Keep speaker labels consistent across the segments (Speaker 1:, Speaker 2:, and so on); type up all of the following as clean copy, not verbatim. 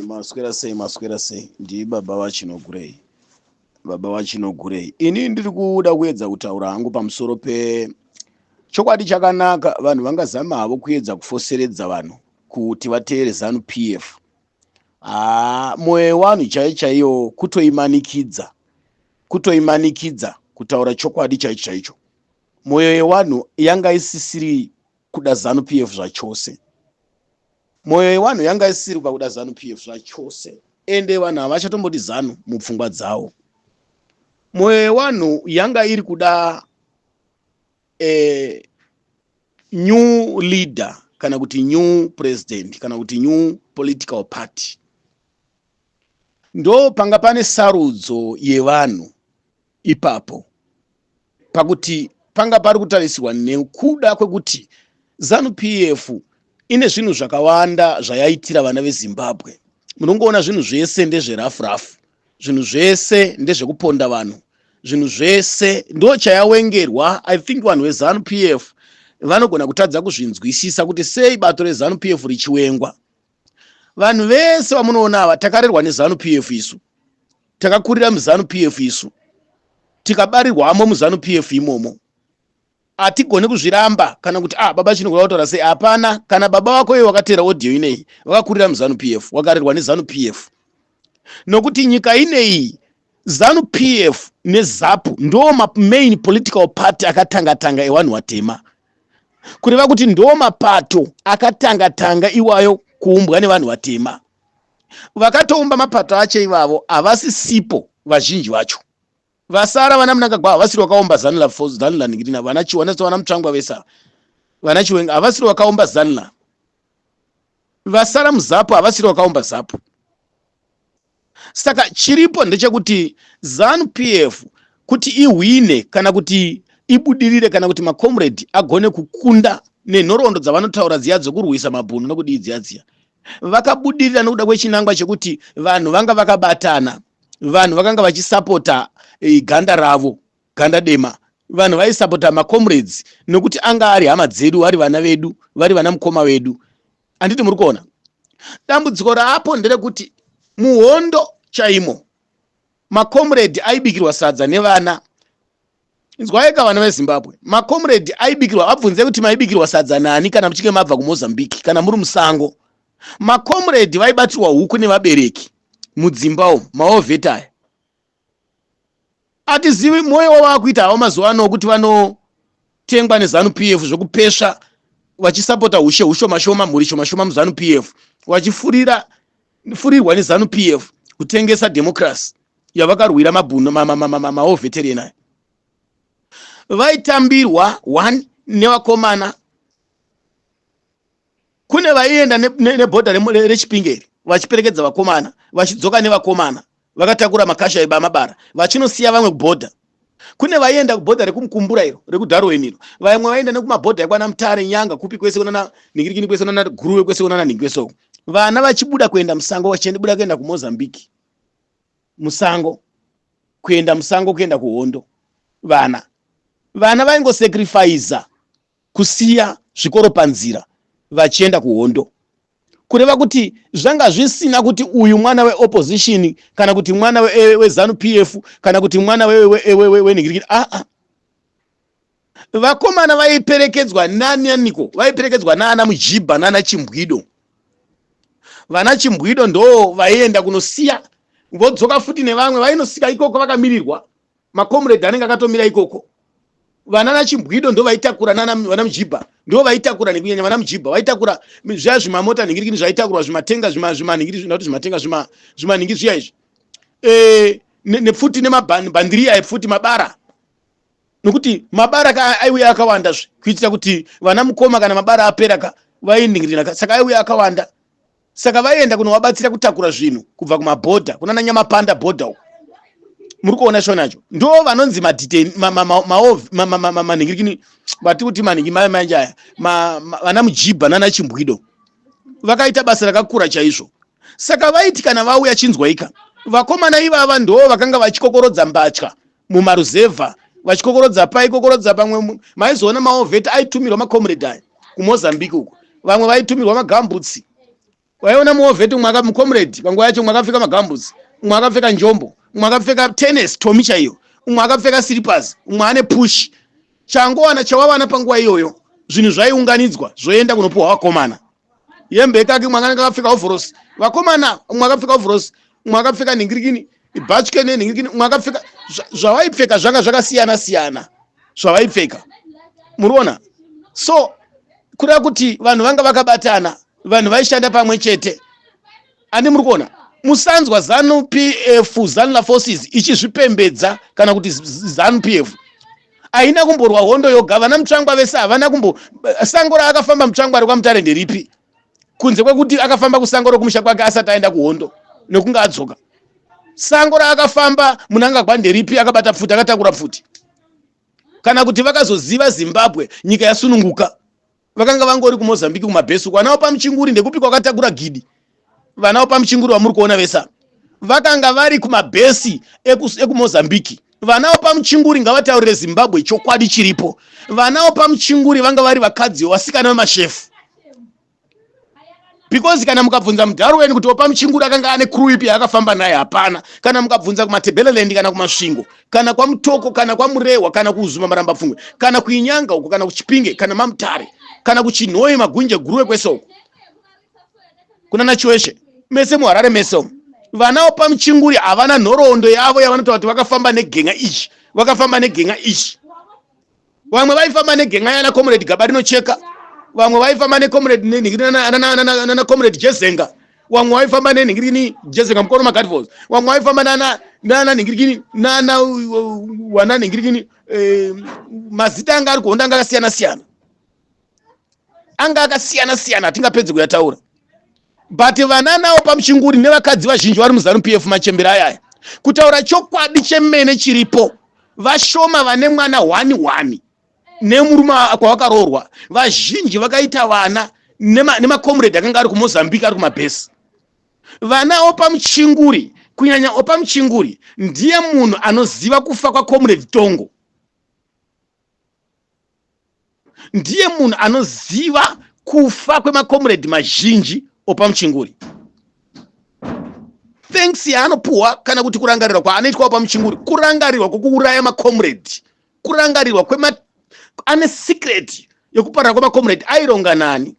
Speaker 1: Maswera sei ndi baba wachinogurei. Baba wachinogurei. Ini ndiri kuda kuedza kutaura hangu pamusoro chokwadi chakanaka vanhu vangazama havo kuedza kufoseredza vanhu kuti vateere ZANU PF. Mwoyo wanhu chaiyo kutoimanikidza kutaura chokwadi chaicho. Mwoyo yevanhu yanga isisiri kuda ZANU PF zvachose. Mwoyo yevanhu yanga isiri kuda ZANU PF zvachose. Ende vanhu havachatomboti ZANU mupfungwa dzavo. Mwoyo yevanhu yanga iri kuda new leader kana kuti new president kana kuti new political party. Ndo panga pane sarudzo yevanhu ipapo pakuti panga pari kutarisirwa nekuda kwekuti ZANU PF ine zvinhu zvakawanda zvayaitira vana veZimbabwe. Munongoona zvinhu zvese ndezverafu, zvinhu zvese ndezvekuponda vanhu, zvinhu zvese ndo chayawengerwa. I think vanhu veZANU PF vanogona kutadza kuzvinzwisisa kuti sei bato reZANU PF richiwengwa. Vanhu vese vamunoona ava takarerwa neZANU PF isu, takakurira muZANU PF isu, tikabarirwamo muZANU PF imomo. Hatigoni kuzviramba kana kuti baba chinogona kutaura sei. Hapana, kana baba wako iye wakatera audio ineyi wakakurira muZANU PF, wakarerwa neZANU PF. Nokuti nyika ineyi ZANU PF neZAPU ndo main political party akatanga evanhu vatema. Kureva kuti ndo mapato akatanga iwayo kuumbwa nevanhu vatema. Vakatoumba mapato acho ivavo havasisipo vazhinji vacho. Vasara vana Mnangagwa havasiri vakaumba ZANU Ningirina, vana Mutsvangwa vesa, vana Chiwenga havasiri vakaumba ZANU. Vasara muZAPU havasiri vakaumba ZAPU. Saka chiripo ndechekuti ZANU PF kuti ihwine kana kuti ibudirire kana kuti makomrade agone kukunda nenhoroondo dzavanotaura dziya dzokurwisa mabhunu nokudii dziya vakabudirira nokuda kwechinangwa chekuti vanhu vanga vakabatana, vanhu vakanga vachisapota ganda ravo, ganda dema. Vanhu vaisapota makomrades nokuti anga ari hama dzedu, vari vana vedu, vari vana mukoma wedu. Anditi muri kuona dambudziko rapo nderekuti muhondo chaimo makomrade aibikirwa sadza nevana. Inzwaika vana veZimbabwe, makomrade aibikirwa, abvunze kuti maibikirwa sadza nani kana muchinge mabva kuMozambique kana muri musango. Makomrade vaibatirwa huku nevabereki mudzimba umo, maovheta aya. Atizivi mwoyo wavakuita havo mazuva ano kuti vanotengwa neZANU PF zvokupesha vachisapota hushoma mhuri shoma muZANU PF, vachifurirwa neZANU PF kutengesa democracy yavakarwira mabhunu maovhetereni aya. Vaitambirwa 1 nevakomana. Kune vaienda nebhodha reChipingeri vachiperekedza vakomana, vachidzoka nevakomana vakatakura makasha ebamabara vachinosiya vamwe kubhodha. Kune vaienda kubhodha rekumukumbura iro rekuDarwen iro, vamwe vaienda nekumabhodha ekwana Mutare, Nyanga, kupi kwese kunana Ningirikini kwese kunana Guruwe kwese kunana Ningweso. Vana vachibuda kuenda musango, vachibuda kuenda kuMozambique musango, kuenda musango kuenda kuhondo. Vana vaingosacrifice kusiya zvikoro panzira vachienda kuhondo. Kureva kuti zvanga zvisina kuti uyu mwana weopposition kana kuti mwana weZANU PF kana kuti mwana weNingirikini. Vakomana vaiperekedzwa naniko, vaiperekedzwa nana Mujibha nana Chimbwido. Vana Chimbwido ndo vaienda kunosiya vodzoka futi nevamwe vainosika ikoko vakamirirwa. Makomrade anenge akatomira ikoko. Vana Chimbwido ndo vaitakura vana Mujibha, ndo vaitakura nekunyanya vana Mujibha vaitakura zviya zvimamota Ningirikini zvaitakurwa zvimatenga zvimaningiri zvinoti zvimatenga zvimaningiri zviya izvi. Nefuti nemabhandiriya efuti mabara. Nokuti mabara aiuya akawanda kuitira kuti vana mukoma kana mabara apera vainingirina, saka aiuya akawanda. Saka vaienda kunovabatsira kutakura zvinhu kubva kumabhodha kunana Nyamapanda bhodha uko. Muri kuona shonacho ndo vanonzi maningirikini vati kuti maningi manje aya vana Mujibha nana Chimbwido vakaita basa rakakura chaizvo. Saka vaiti kana vauya chinzwaika, vakomana ivava ndo vakanga vachikokorodza mbatya mumaruzevha, vachikokorodza pamwe maizoona maovheta aitumirwa makomrade aya kuMozambique uko, vamwe vaitumirwa magambutsi. waiona muovheti mwaka mucomrade panguva yacho mwakapfeka magambuzi, mwakapfeka njombo, mwakapfeka tennis tomi chaiyo, mwakapfeka slippers, mwane push. Changowana chawawana panguva iyoyo zvinhu zvaiunganidzwa zvoenda kunopuwa vakomana. Yembe kake mwanga akapfeka overalls, vakomana mwakapfeka overalls, mwakapfeka ningirikini, bachkene ningirikini, mwakapfeka zvawaipfeka zvanga zvakasiyana siyana zvawaipfeka. Muriona? So kureva kuti vanhu vanga vakabatana, vanhu vaishanda pamwe chete. Ani muri kuona? Musanzwa ZANU PF, ZANU Forces ichizvipembedza kana kuti ZANU PF aina kumborwa hondo yoga. Vana Mutsvangwa vese havana sango raakafamba Mutsvangwa ari kwaMutare nderipi kunze kwekuti akafamba kusango rokumusha kwake asati aenda kuhondo nekunga adzoka. Sango raakafamba Munangagwa nderipi akabata pfuti, akatakura pfuti. Kana kuti vakazoziva Zimbabwe nyika yasununguka vakanga vangori kuMozambique kumabhesu. Vanawo paMuchinguri ndekupi kwakatakura gidi. Vanawo paMuchinguri vamuri kuona vesa vakanga vari kumabhesi ekuMozambique. Vanawo paMuchinguri ngavataurire Zimbabwe chokwadi chiripo. Vanawo paMuchinguri vanga vari vakadzi vasikana vemashefu. Because kana mukabvunza muDarwen kuti paMuchinguri akanga ane crew ipi akafamba naye, hapana. Kana mukabvunza kumaTebeleland kana kuMasvingo kana kwaMutoko kana kwaMurehwa kana kuZuma Marambapfungwe kana kuInyanga uko kana kuChipinge kana maMutare kana kuChinhoyi Magunje Guruwe kwesoko kuna naChiweshe mese muHarare mese. Vanawo paMuchinguri havana nhoroondo yavo yavanotaura kuti vakafamba negenga ichi vakafamba negenga ichi. Vamwe vaifamba negenga yana Comrade Gabarinocheka, vamwe vaifamba neComrade nana Comrade Jezenga, vamwe vaifamba neningirikini Jezenga Mukoro Magadfos, vamwe vaifamba nana ningirikini nana wana ningirikini mazita anga ari kuhonda anga akasiyana siyana, anga akasiyana siyana atingapedzi kuyataura. But vana nawo paMuchinguri nevakadzi vazhinji vari muZANU PF machembera ayaya kutaura chokwadi chemene chiripo vashoma vane mwana 1 nemurume kwavakarorwa. Vazhinji vakaita vana nemaComrade akanga ari kuMozambique ari kumabhesi. Vana opaMuchinguri kunyanya opaMuchinguri ndiye munhu anoziva kufa kwaComrade Tongo, ndiye munhu anoziva kufa kwemaComrade mazhinji opaMuchinguri. Thanks yaanopuwa kana kuti kurangarirwa kwaanoitwa paMuchinguri, kurangarirwa kwokuuraya maComrade, kurangarirwa ane secret yekuparara kwemaComrade. Aironga nani?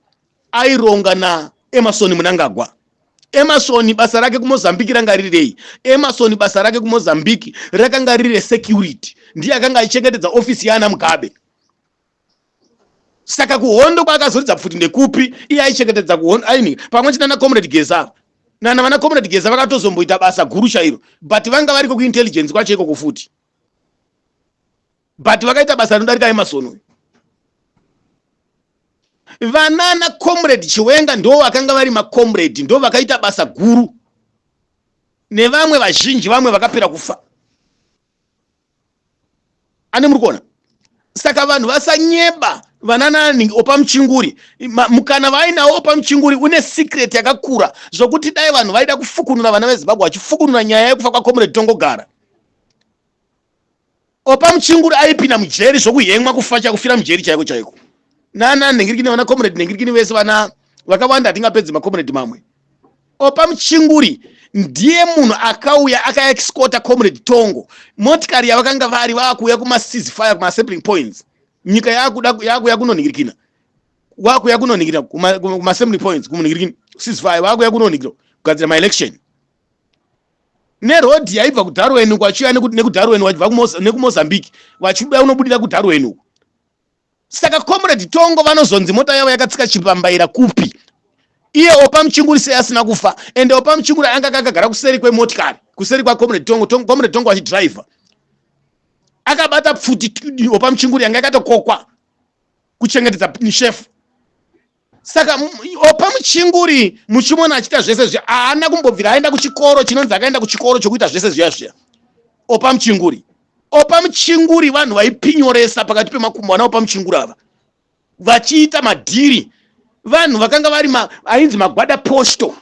Speaker 1: Aironga na Emerson Mnangagwa. Emerson basa rake kuMozambique ranga rirei? Emerson basa rake kuMozambique rakanga riri security, ndiye akanga aichengetedza ofisi yaAna Mugabe. Saka kuhondo kwakazoridza pfuti ndekupi? Iye aichengetedza kuhondo aini pamwe chete naComrade Geza. Nana vana Comrade Geza vakatozomboita basa guru chairo, but vanga variko kuintelligence kwacho iko kufuti, but vakaita basa rinodarika Emerson. Vanana Comrade Chiwenga ndo vakanga vari maComrade, ndo vakaita basa guru, nevamwe vazhinji vamwe vakapera kufa. Ani muri kuona? Saka vanhu vasanyeba vanana opaMuchinguri. Mukana vainawo opaMuchinguri une secret yakakura zvokuti dai vanhu vaida kufukunura vana veZimbabwe vachifukunura nyaya yekufa kwaComrade Tongo Gara, opaMuchinguri aipinda mujeri zvokuhemwa kufa chakufira mujeri chaiko chaiko. Nana nengirikini vana Comrade nengirikini vese vana vakawanda atingapedzi maComrade mamwe. OpaMuchinguri ndiye munhu akauya akaexcorta Comrade Tongo. Motikari yavakanga vari vakuya kuma-ceasefire kuma-sampling points, nyika yakuya kunoningirikina, wakuya kunoningirina kuma-sampling points kumuningirikini ceasefire, wakuya kunoningirina kugadzira ma-election. Nerodi yaibva kuDarwen kwachiya nekuDarwen wachibva nekuMozambique vachibuda unobudira kuDarwen uko. Saka Comrade Tongo vanozonzi mota yavo yakatsika chipambaira kupi? Iye opaMuchinguri sei asina kufa? Ende opaMuchinguri anga akagara kuseri kwemotikari, kuseri kwaComrade Tongo. Comrade Tongo achidriver akabata pfuti opaMuchinguri anga akatokokwa kuchengetedza nishefu. Saka opaMuchinguri muchimona achita zvese zviya haana kumbobvira aenda kuchikoro chinonzi akaenda kuchikoro chokuita zvese zviya zviya. OpaMuchinguri vanhu vaipinyoresa pakati pemakumbo ana opaMuchinguri ava vachiita madhiri. Vanhu vakanga vari ainzi magwada posto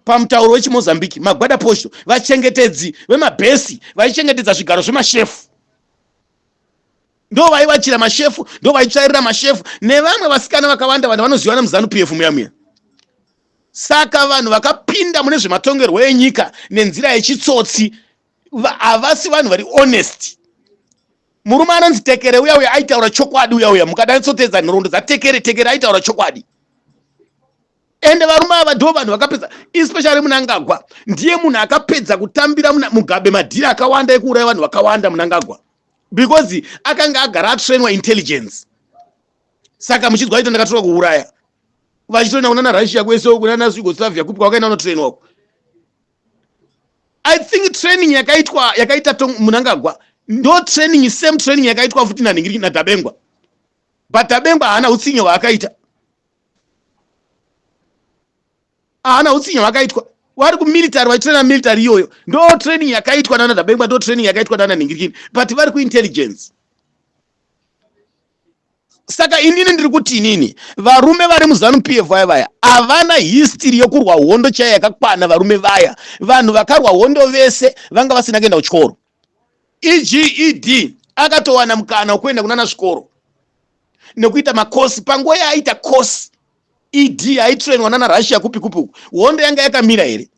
Speaker 1: pamutauro wechiMozambique, magwada posto, vachengetedzi vemabhesi vaichengetedza zvigaro zvemashefu, ndo vaivachira mashefu, ndo vaitsvairira mashefu, nevamwe vasikana vakawanda vanhu vanozivana muZANU PF muya muya. Saka vanhu vakapinda mune zvematongerwo enyika nenzira yechitsotsi havasi vanhu vari honest. Murume anonzi Tekere uya aitaura chokwadi uya mukadatsotedza nhoroondo Tekere aitaura chokwadi. Ende varume ava ndo vanhu vakapedza, especially Mnangagwa ndiye munhu akapedza kutambira Mugabe madhiri akawanda ekuuraya vanhu vakawanda Mnangagwa, because akanga agara atrainwa intelligence. Saka muchidzwa ito ndakatora kuuraya vachitoenda kunana Russia kwese kunana Yugoslavia kupi kwakaenda unotrainwa. I think training yakaita Mnangagwa ndo training, same training yakaitwa futi naNingiri Dabengwa, but Dabengwa haana utsinye hwaakaita. Haana utsinye hwaakaitwa. Wari kumilitary vachitraina military iyoyo ndo training yakaitwa nana Dabengwa, ndo training yakaitwa nana Ningiri, but vari kuintelligence. Saka inini ndiri kuti inini varume vari muZANU-PF vaya havana history yokurwa hondo chaiyo yakakwana. Varume vaya vanhu vakarwa hondo vese vanga vasina kuenda kuchikoro. ED akatowana mukana wekuenda kunana zvikoro nekuita makosi. Panguva yaaita kosi ED aitrainwa nana Russia kupi hondo yanga yakamira here?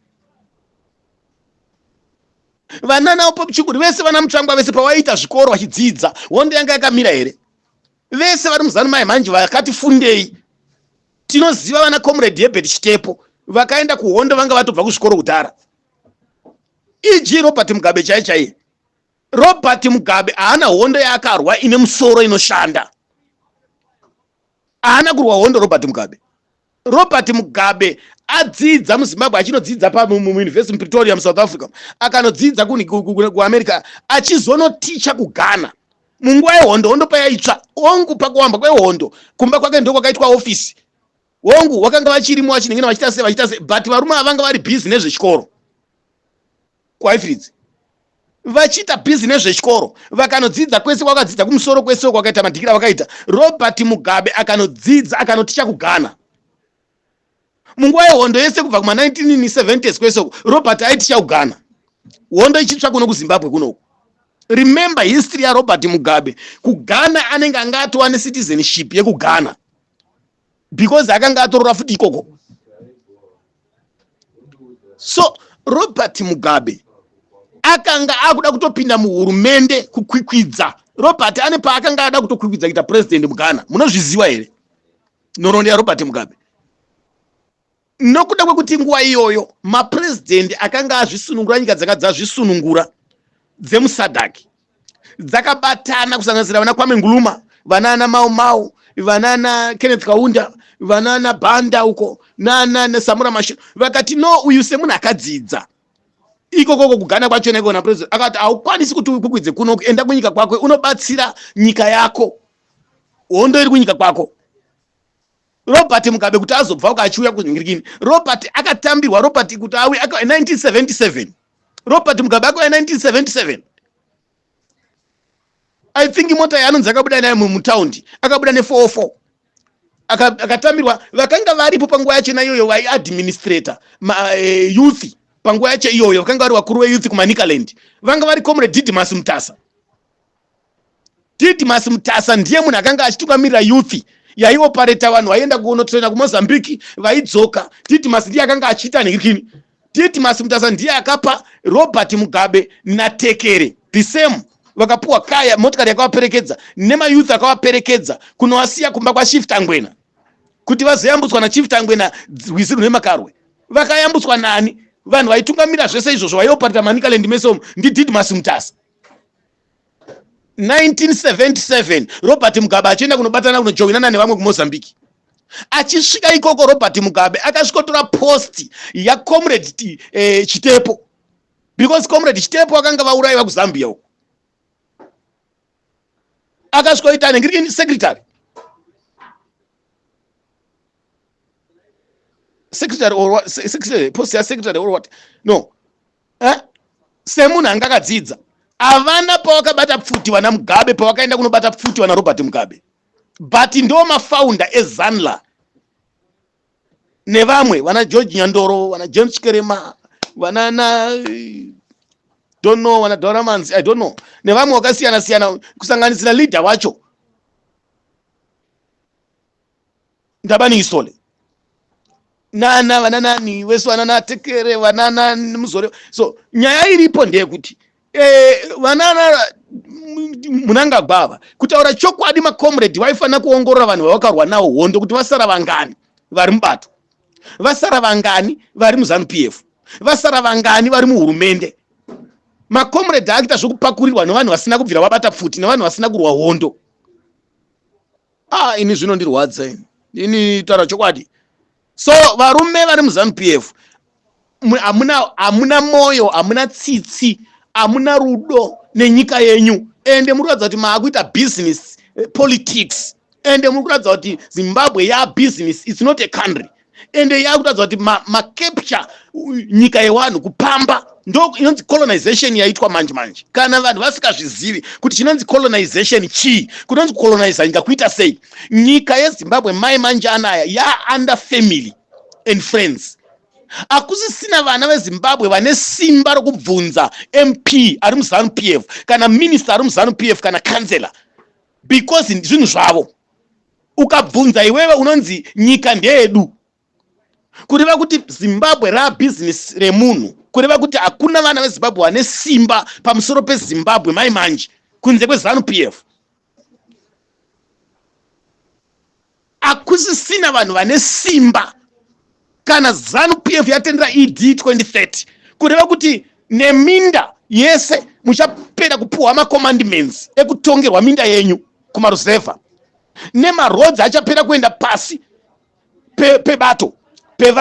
Speaker 1: Vanana Pop Chiguri vese vana Mutsvangwa vese pavaita zvikoro vachidzidza hondo yanga yakamira here? Vese vari muZANU manje vakati fundei. Tinoziva vana Comrade Herbert Chitepo vakaenda kuhondo vanga vatobva kuzvikoro kudhara. Robert Mugabe chaiye. Robert Mugabe haana hondo yaakarwa ine musoro inoshanda. Haana kurwa hondo Robert Mugabe. Robert Mugabe adzidza muZimbabwe achinodzidza muUniversity Pretoria muSouth Africa, akanodzidza kuAmerica achizonoticha kuGhana. Munguva yehondo payaitsva ongu pakuwamba kwehondo kumba kwake ndo kwakaitwa ofisi. Wongu wakanga vachirimo vachinengena vachita sei, but varume vanga vari busy nezvechikoro kwaifridzi vachita busy nezvechikoro, vakanodzidza kwese kwakadzidza kumusoro kwese kwakaita madhikira vakaita. Robert Mugabe akanodzidza akanoticha kuGhana. Munguva yehondo yese kubva kuma1970s kwese Robert aiticha kuGhana, hondo ichitsva kuno kuZimbabwe kunoku. Remember history ya Robert Mugabe. kuGhana anenge anga atowane citizenship yekuGhana because akanga atorora futi ikoko. So Robert Mugabe akanga akuda kutopinda muhurumende kukwikwidza. Robert ane paakanga ada kutokwikwidza kuita president muGhana. Munozviziva here nhoroondo ya Robert Mugabe? Nokuda kwekuti nguva iyoyo mapresident akanga azvisunungura, nyika dzakanga dzazvisunungura dzemuSADC dzakabatana kusanganisira vana Kwame Nkrumah, vanana Mau Mau, vanana Kenneth Kaunda, vanana Banda uko nana Samora Machel. Vakati no, uyu semunhu akadzidza ikoko kuGhana kwachona ikona president akati haukwanisi kuti ukukwidze kuno, enda kunyika kwako unobatsira nyika yako, hondo iri kunyika kwako. Robert Mugabe kuti azobva ukachiuya kuNingirikini, Robert akatambirwa. Robert kuti awe 1977. Robert Mugabe akauya 1977. I think mota yaanonzi akabuda naye mutaundi akabuda ne404 akatambirwa. Vakanga varipo panguva yacho iyoyo vai-administrator youth panguva yacho iyoyo, vakanga vari vakuru veyouth kuManicaland vanga vari Comrade Didmus Mutasa. Didmus Mutasa ndiye munhu akanga achitungamirira youth yaiopareta vanhu vaienda kunotraina kuMozambique vaidzoka. Didmus ndiye akanga achiita Ningirikini. Didmus Mutasa ndiye akapa Robert Mugabe naTekere the same, vakapuwa kaya motikari yakavaperekedza nemayouth akavaperekedza kunovasiya kumba kwaChief Tangwena kuti vazoyambutswa naChief Tangwena rwizi runemakarwe. Vakayambutswa nani? Vanhu vaitungamira zvese izvozvo vaiopareta Manicaland mesomo ndiDidmus Mutasa. 1977 Robert Mugabe achienda kunobatana kunojoinana nevamwe kuMozambique. Achisvika ikoko Robert Mugabe akasvikotora post yaComrade Chitepo, because Comrade Chitepo akanga vaurayiwa kuZambia uko. Akasvikoita Ningirikini secretary or what? Secretary, post ya secretary or what? No. Semunhu anga akadzidza. Havana pavakabata pfuti vana Mugabe pavakaenda kunobata pfuti vana Robert Mugabe. But ndo mafounder eZanla nevamwe vana George Nyandoro, vana James Chikerema, vanana don't know, vana Doramans, I don't know, nevamwe vakasiyana siyana kusanganisira leader wacho Ndabani Isole. nana vananani wesu vanana tekere vanana muzore. So nyaya iripo ndeyekuti vanana munanga gwava kutaura chokwadi makomrade vaifanira kuongorora vanhu vavakarwa nawo hondo kuti vasara vangani vari mubato, vasara vangani vari muZANU-PF, vasara vangani vari muhurumende. Makomrade akuita zvokupakurirwa nevanhu vasina kubvira vabata pfuti, nevanhu vasina kurwa hondo. Ini zvinondirwadza ini taura chokwadi. So varume vari muZANU-PF hamuna moyo, hamuna tsitsi, hamuna rudo nenyika yenyu, ende muri kuratidza kuti maakuita business politics, ende muri kuratidza kuti Zimbabwe ya business, it's not a country, ende yakuratidza kuti capture nyika yevanhu kupamba. Ndo inonzi colonization yaitwa manje. Kana vanhu vasikazvizivi kuti chinonzi colonization chii, kunonzi colonize nyika kuita sei. Nyika yeZimbabwe mai manje anaya ya under family and friends. Akusisina vana veZimbabwe vane simba rokubvunza MP ari muZANU-PF kana minister ari muZANU-PF kana councillor, because zvinhu zvavo. Ukabvunza iwewe unonzi nyika ndeyedu. Kureva kuti Zimbabwe ra business remunhu, kureva kuti hakuna vana veZimbabwe vane simba pamusoro peZimbabwe mai manje kunze kweZANU-PF. Akusisina vanhu vane simba kana ZANU-PF yatendera ED 2030 kureva kuti neminda yese muchapera kupuhwa macommandments ekutongerwa minda yenyu kumaruzevha, nemarodzi achapera kuenda pasi pebato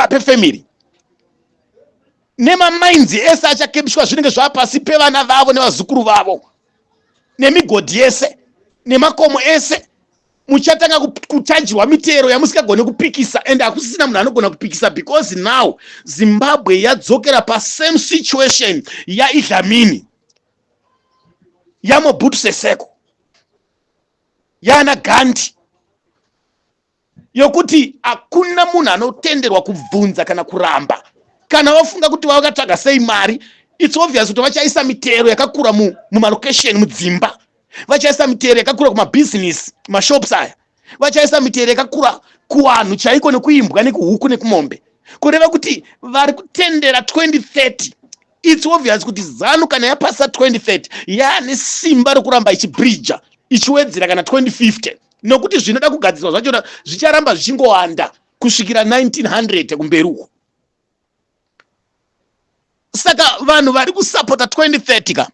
Speaker 1: pefamily, nemamainzi ese achakepishwa zvinenge zvapasi pevana vavo nevazukuru vavo, nemigodhi yese nemakomo ese muchatanga kuchajirwa mitero yamusingagone kupikisa, and hakusisina munhu anogona kupikisa, because now Zimbabwe yadzokera pa same situation yaIddi Amin, yaMobutu Sese, yana Gandhi, yokuti hakuna munhu anotenderwa kubvunza kana kuramba. Kana vafunga kuti vakatsvaga sei mari, it's obvious kuti vachaisa mitero yakakura mumalokesheni mudzimba, vachaisa mitero yakakura kumabusiness mashops aya, vachaisa mitero yakakura kuvanhu chaiko nekuimbwa nekuhuku nekumombe, kureva kuti vari kutendera 2030. It's obvious kuti ZANU kana yapasa 2030 yaane simba rokuramba ichibridja ichiwedzera kana 2050, nokuti zvinoda kugadzirwa zvachona zvicharamba zvichingowanda kusvikira 1900 kumberi uko. Saka vanhu vari kusapota 2030 ka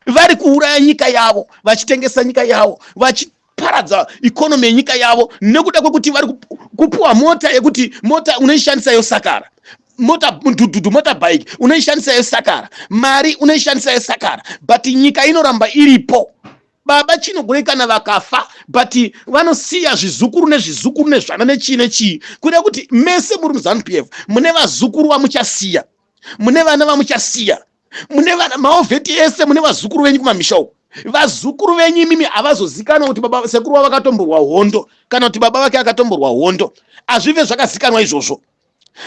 Speaker 1: vari kuuraya nyika yavo, vachitengesa nyika yavo, vachiparadza ikonomi yenyika yavo, nekuda kwekuti vari kupuwa mota yekuti mota unoishandisa yosakara, mota mudhudhudhu motorbike unoishandisa yosakara, mari unoishandisa yosakara, but nyika inoramba iripo. Baba chinogone kana vakafa, but vanosiya zvizukuru nezvana nechii, kuda kuti mese muri muZANU-PF mune vazukuru vamuchasiya, mune vana vamuchasiya, mune vana maovheti ese, mune vazukuru venyu kumamisha uko. Vazukuru venyu imimi havazozikanwa kuti baba sekuru wavo akatomborwa hondo kana kuti baba vake akatomborwa hondo, hazvive zvakazikanwa izvozvo.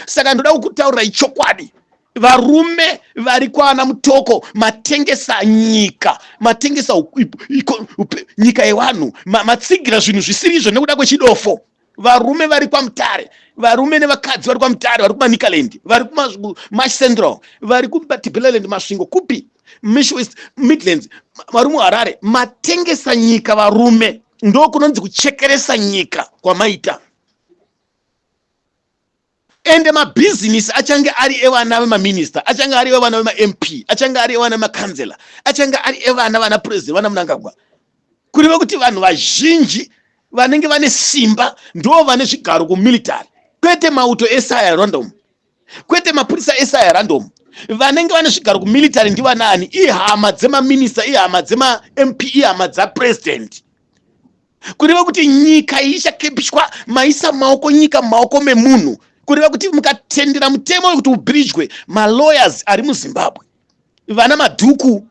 Speaker 1: Saka ndoda kukutaurira ichokwadi, varume vari kwana Mutoko matengesa nyika, matengesa nyika yevanhu, matsigira zvinhu zvisiri izvo nekuda kwechidofo. Varume vari kwaMutare, varume nevakadzi vari kwaMutare, vari kumaNicaland, vari kumash Central, vari kuTibeland, Masvingo, kupi West Midlands, vari muHarare, matengesa nyika varume. Ndo kunonzi kuchekeresa nyika kwamaita. Ende mabusiness achange ari evana vemaminister, achange ari evana vemaMP, achange ari evana vemakansela, achange ari evana vana president, vana Mnangagwa. Kuriva kuti vanhu vazhinji vanenge vane simba ndo vane zvigaro kumilitary, kwete mauto ese aya random, kwete mapurisa ese aya random. Vanenge vane zvigaro kumilitary ndi vanani? Ihama dzemaminister, ihama dzemaMP, ihama dzapresident. Kuriva kuti nyika ichakepishwa maisa maoko nyika maoko memunhu, kureva kuti mukatendera mutemo kuti ubridgwe malawyers ari muZimbabwe, vana Madhuku,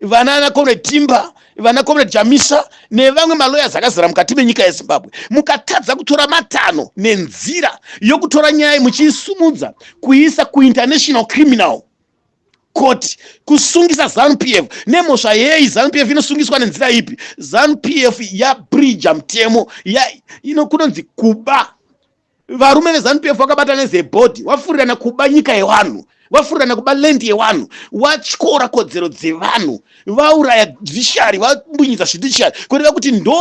Speaker 1: vana Comrade Timba, vana Comrade Chamisa nevamwe malawyers akazara mukati menyika yeZimbabwe, mukatadza kutora matano nenzira yokutora nyaya muchiisumudza kuisa kuInternational Criminal Court, kusungisa ZANU-PF. Nemhosva yei ZANU-PF inosungiswa nenzira ipi? ZANU-PF yabridja mutemo, kunonzi kuba varume veZANU PF vakabatana nezebhodhi, wafurirana kuba nyika yevanhu, wafurirana kuba lendi yevanhu, watyora kodzero dzevanhu, vauraya judiciary, vabunyidza judiciary, kureva kuti ndo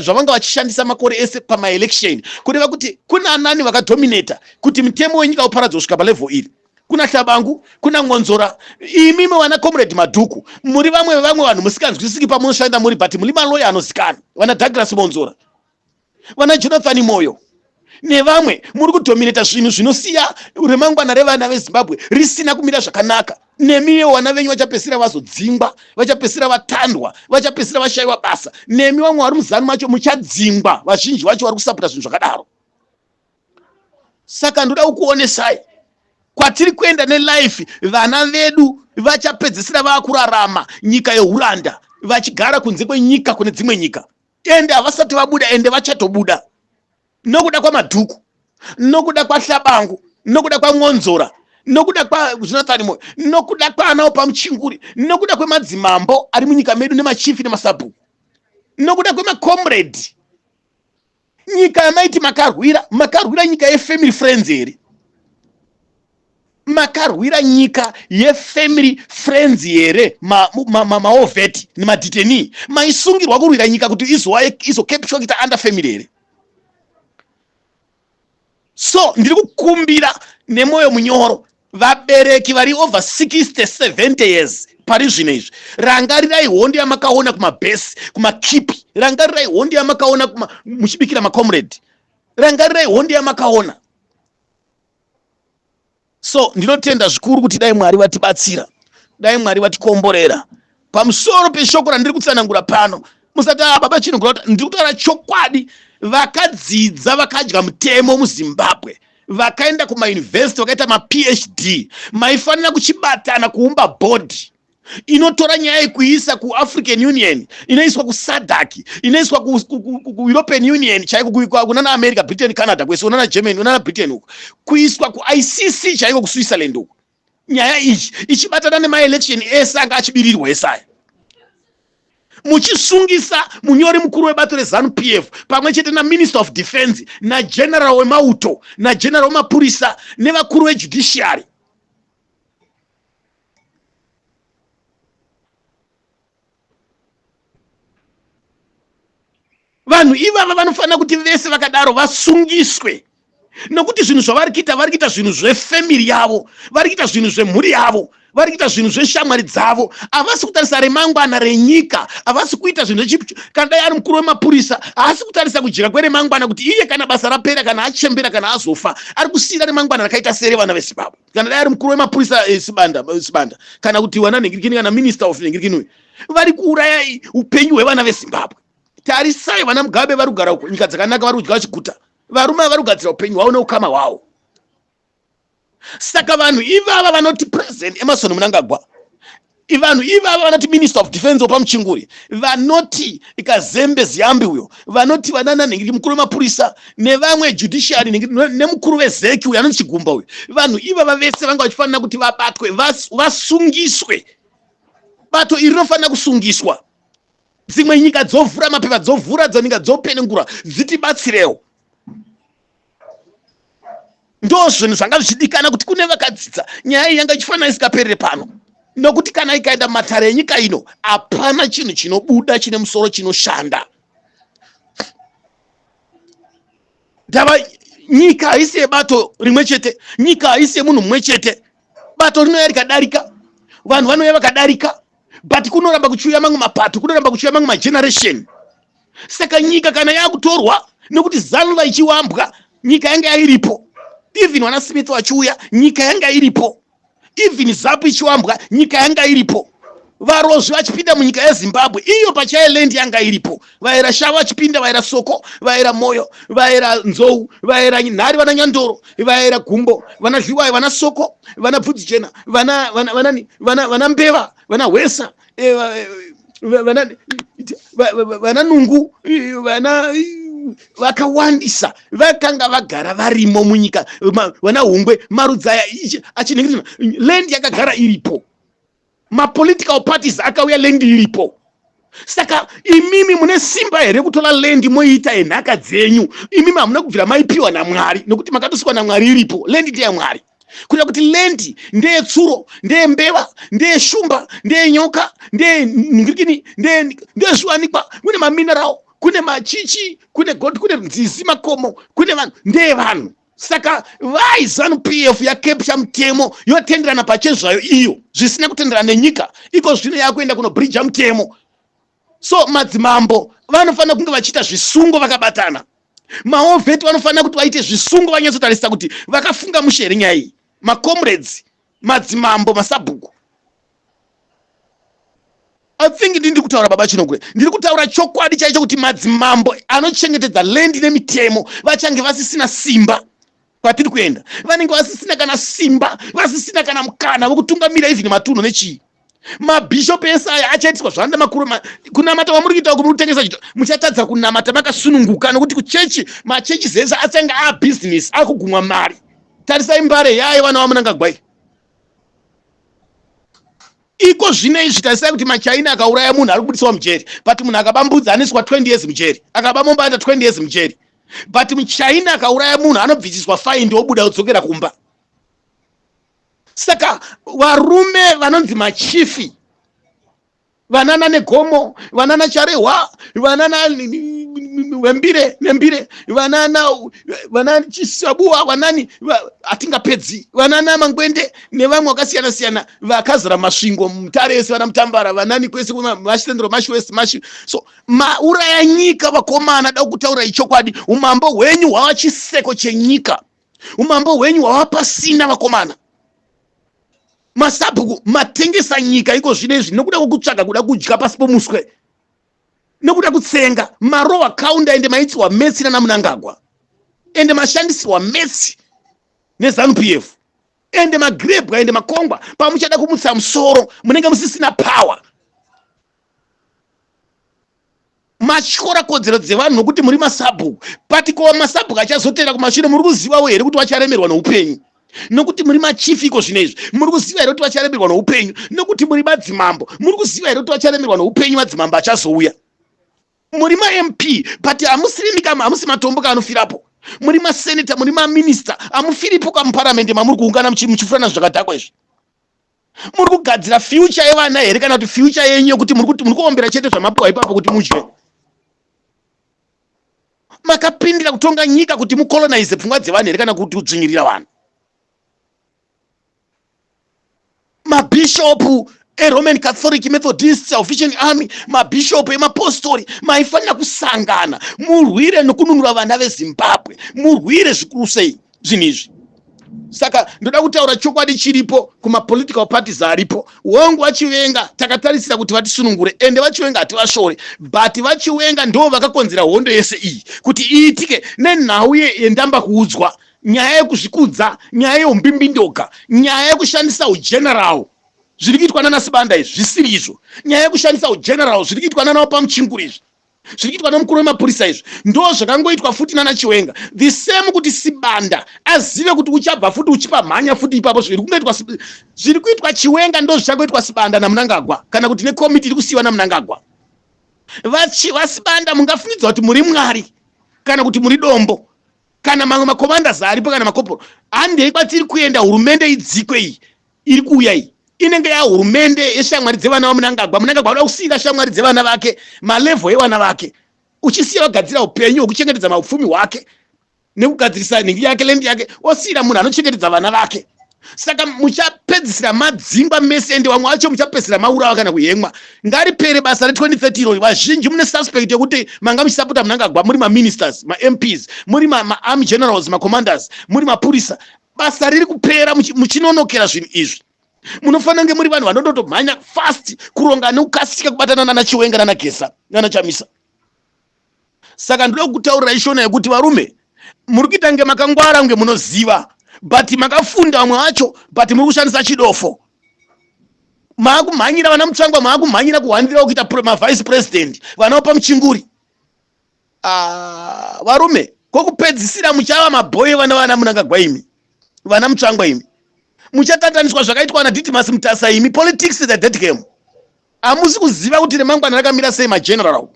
Speaker 1: zvavanga vachishandisa makore ese pamaelection, kureva kuti kuna anani vakadominata kuti mutemo wenyika uparadzwe kusvika palevel iri. Kuna Shabangu, kuna Ngonzora, imimi wana comrade Madhuku, muri vamwe vanhu musikanzwisiki pamunoshanda muri, but muri maloya anozikanwa, wana Douglas Monzora, wana Jonathan Moyo nevamwe muri kudominata zvinhu zvinosiya remangwana revana veZimbabwe risina kumira zvakanaka. Nemiwo wana venyu vachapesira vazodzingwa, vachapesira vatandwa, vachapesira vashayiwa basa. Nemi vamwe vari muZANU macho muchadzingwa, vazhinji vacho vari kusapota zvinhu zvakadaro. Saka ndoda kukuonesai kwatiri kuenda nelife, vana vedu vachapedzisira vakurarama nyika yeHuranda, vachigara kunze kwenyika kune dzimwe nyika. Ende havasati vabuda, ende vachatobuda. Nokuda kwa Madhuku, nokuda kwa Shabangu, nokuda kwa Ngonzora, nokuda kwa Jonathan Moyo, nokuda kwa anawo pamuchinguri, nokuda kwa madzimambo ari munyika medu nemachifi nemasabhuku, nokuda kwa macomrade. Nyika yamaiti makarwira nyika yefamily friends here. Makarwira nyika yefamily friends here, maoveti nemaditeni. Maisungirwa kurwira nyika kuti izokepishwa kita under family here. So ndiri kukumbira nemoyo munyoro vabereki vari over 60 70 years pari zvino izvi, rangarirai hondo yamakaona kumabhesi, kumakipi, rangarirai hondo yamakaona muchibikira macomrade, rangarirai hondo yamakaona. So ndinotenda zvikuru kuti dai Mwari vatibatsira, dai Mwari vatikomborera pamusoro peshoko randiri kutsanangura pano. Musati baba chinogura kuti ndiri kutaura chokwadi. Vakadzidza vakadya mutemo muZimbabwe, vakaenda kumayunivhesiti vakaita maPhD, maifanira kuchibatana kuumba bhodhi inotora nyaya yekuisa kuAfrican Union, inoiswa kuSADC, inoiswa kuEuropean Union chaiko, kunana America, Britain, Canada, kwese unana Germany, unana Britain huko, kuiswa kuICC chaiko kuSwitzerland huko. Nyaya iyi ichibatana nemaelection ese anga achibirirwa esaya. Muchisungisa munyori mukuru webato reZANU PF pamwe chete na Minister of Defense na General wemauto na General wemapurisa nevakuru vejudiciary. Vanhu ivava vanofanira kuti vese vakadaro vasungiswe, nokuti zvinhu zvavari kuita zvinhu zvefamily yavo, vari kuita zvinhu zvemhuri yavo, vari kuita zvinhu zveshamwari dzavo. Havasi kutarisa remangwana renyika, havasi kuita zvinhu zvechipi. Kana dai ari mukuru wemapurisa, haasi kutarisa kujeka kweremangwana kuti iye kana basa rapera, kana achembera, kana azofa, ari kusiyira remangwana rakaita sere vana veZimbabwe. Kana dai ari mukuru wemapurisa Sibanda, kana kuti wana Nhingirikini, kana Minister of Nhingirikini, vari kuuraya upenyu hwevana veZimbabwe. Tarisai vana Mugabe vari kugara uko, nyika dzakanaka, vari kudya chikuta, varume vari kugadzira upenyu hwavo neukama hwavo. Saka vanhu ivava vanoti President Emmerson Mnangagwa, vanhu ivava vanoti Minister of Defense pamuchinguri, vanoti Kazembe Ziyambi uyo, vanoti vanana Nhingirikini mukuru wemapurisa, nevamwe judiciary nemukuru weZeki uyo anoti Chigumba uyo. Vanhu ivava vese vanga vachifanira kuti vabatwe, vasungiswe. Bato iri rinofanira kusungiswa. Dzimwe nyika dzovhura mapepa, dzovhura dzonyika dzopenengura, dzitibatsirewo. Ndo zvinhu zvanga zvichidikana kuti kune vakadzidza nyaya iyi yanga ichifanira isikaperere pano, nokuti kana ikaenda mumatare enyika ino hapana chinhu chinobuda chine musoro chinoshanda. Ndava nyika haisi yebato rimwe chete, nyika haisi yemunhu mumwe chete. Bato rinouya rikadarika, vanhu vanouya vakadarika, but kunoramba kuchiuya mamwe mapato, kunoramba kuchiuya mamwe mageneration. Saka nyika kana yakutorwa, nokuti ZANU vaichiwambwa, nyika yanga yairipo. Even wana Smith wachiuya, nyika yanga iripo. Even ZAPU ichiwambwa, nyika yanga iripo. Varozvi vachipinda munyika yeZimbabwe, iyo pachaye land yanga iripo. Vaira Shava vachipinda, vaira Soko, vaira Moyo, vaira Nzou, vaira Nhari vana Nyandoro, vaira Gumbo, vana Zviwayi, vana Soko, vana Bvudzi-chena, vana Mbeva, vana Hwesa, vana Nungu, vana vakawandisa vakanga vagara varimo munyika, vana Hungwe, Marudzaya achiningirina land yakagara iripo. Ma political parties akauya land iripo. Saka imimi mune simba here kutola land moita enhaka dzenyu. Imimi hamuna kubvira maipiwa naMwari nokuti makatosikwa naMwari iripo. Land ndiye Mwari. Kuita kuti land ndeye tsuro, ndeye mbeva, ndeye shumba, ndeye nyoka, ndeye ngirikini, ndeye zviwanikwa, kune mamineral, kune machichi, kune gold, kune nzizi, makomo, kune vanhu, ndeye vanhu. Saka vai ZANU-PF yakepsha mutemo yotenderana pachezvo zvayo iyo zvisina kutenderana nenyika. Iko zvino yakuenda kunobridja mutemo. So madzimambo vanofana kunge vachiita zvisungo vakabatana. Maovheti vanofana kuti vaite zvisungo vanyatsotarisa kuti vakafunga mushere nyaya iyi. Macomrades, madzimambo, masabhuku. I think ndiri kutaura baba Chinogwe. Ndiri kutaura chokwadi chaicho kuti madzimambo anochengetedza land nemitemo vachange vasisina simba. Kwatiri kuenda vanenge vasisina kana simba, vasisina kana mukana wokutungamira even matunhu nechii. Mabishop ese aya achaitiswa zvanda makuru kunamata wamuri kuita kuti mutengesa chito muchatadza kunamata makasununguka nokuti kuchechi machechi zese atsenga a business akugumwa mari. Tarisai mbare yayo vana vamunangagwai. Iko zvine izvi tarisai kuti maChina akauraya munhu ari kubudiswa mujeri, but munhu akabambudza aniswa 20 years mujeri, akabamomba ata 20 years mujeri. But muChina akauraya munhu anobvisiswa fine obuda odzokera kumba. Saka varume vanonzi machifi, vanana negomo, vanana charehwa, vanana wembire nembire, vanana chisabua, vanani atingapedzi, vanana mangwende nevamwe vakasiyana siyana vakazara masvingo mutare yese vanamutambara vanani kwese mashitendero mashwest mashi. So mauraya nyika vakomana da kutaura ichokwadi. Umambo hwenyu hwava chiseko chenyika. Umambo hwenyu hwava pasina vakomana. Masabhuku matengesa nyika iko zvinezvi nokuda kwokutsvaga kuda kudya pasi pomuswe. Nokuda kutsenga marowa kaunda ende maitswa Metsi naMnangagwa. Ende mashandiswa Metsi neZANU-PF. Ende magrebwa ende makongwa pamuchada kumutsa musoro munenge musisina power. Machikora kodzero dzevanhu nokuti muri masabhuku. Patiko masabhuku achazotera kumashure muri kuzivawo here kuti vacharemerwa noupenyu. Nokuti muri machifi iko zvinezvi muri kuziva here kuti vacharemerwa noupenyu. Nokuti muri madzimambo muri kuziva here kuti vacharemerwa noupenyu madzimambo achazouya. Muri ma-MP but hamusiri hamusi matomboka anofirapo. Muri maseneta, muri maminista hamufiripo kamuparamende mamuri kuungana muchifurana zvakadhakwa izvi. Muri kugadzira future yevana here kana kuti future yenyu yokuti muri kuombera chete zvamapuwa ipapo kuti mudye. Makapindira kutonga nyika kuti mukolonize pfungwa dzevanhu here kana kuti kudzvinyirira vanhu. Mabishopu Roman Catholic, Methodist, Salvation Army, mabishopu emapostori maifanira kusangana murwire nokununura vana veZimbabwe, murwire zvikuru sei zvinizvi. Saka ndoda kutaura chokwadi chiripo kuma political parties aripo. Wangu vachivenga takatarisira kuti vatisunungure ende vachivenga hativashore, but vachivenga ndo vakakonzera hondo yese iyi kuti iitike nenhau yendamba kuudzwa, nyaya yekuzvikudza, nyaya yeumbimbindoka, nyaya yekushandisa ugeneral zviri kuitwa nana Sibanda izvi zvisiri izvo, nyaya yekushandisa ugeneral zviri kuitwa nana Pamuchinguri izvi, zviri kuitwa nomukuru wemapurisa izvi ndo zvakangoitwa futi nana Chiwenga. The same kuti Sibanda azive kuti uchabva futi uchipa mhanya futi ipapo zviri kuitwa Chiwenga ndo zvichangoitwa Sibanda naMnangagwa kana kuti nekomiti iri kusiyiwa naMnangagwa. VaSibanda mungafungidzwa kuti muri Mwari kana kuti muri dombo kana mamwe makomandas aripo kana makoporo. Handei kwatiri kuenda hurumende idzikwe iyi iri kuuya iyi inenge ya hurumende yeshamwari dzevana vaMnangagwa. Mnangagwa anoda kusiyira shamwari dzevana vake, malevel evana vake, uchisiya vagadzira upenyu hwekuchengetedza maupfumi hwake nekugadzirisa nhingi yake lendi yake, osiyira munhu anochengetedza vana vake. Saka muchapedzisira madzingwa mese ende vamwe vacho muchapedzisira maurawa kana kuhemwa. Ngaripere basa re2030 iro. Vazhinji mune suspect yekuti manga muchisapota Mnangagwa, muri maministers, maMPs, muri maarmy generals, macommanders, muri mapurisa. Basa riri kupera muchinonokera zvinhu izvi. Munofanira kunge muri vanhu vanondotomhanya fast kuronga nekukasika kubatana nana Chiwenga nana Gesa nana Chamisa. Saka ndoda kutaurira ishona yekuti varume muri kuita nge makangwara nge munoziva, but makafunda vamwe vacho, but muri kushandisa chidofo. Maakumhanyira vana Mutsvangwa, maakumhanyira kuhandira kuita vice president vana Pamuchinguri. Varume kokupedzisira muchava mabhoyi vana Mnangagwa imi, vana Mutsvangwa imi. Muchatataniswa zvakaitwa na Didmus Mutasa imi. Politics is a dead game. Amusi kuziva kuti remangwana rakamira sei mageneral.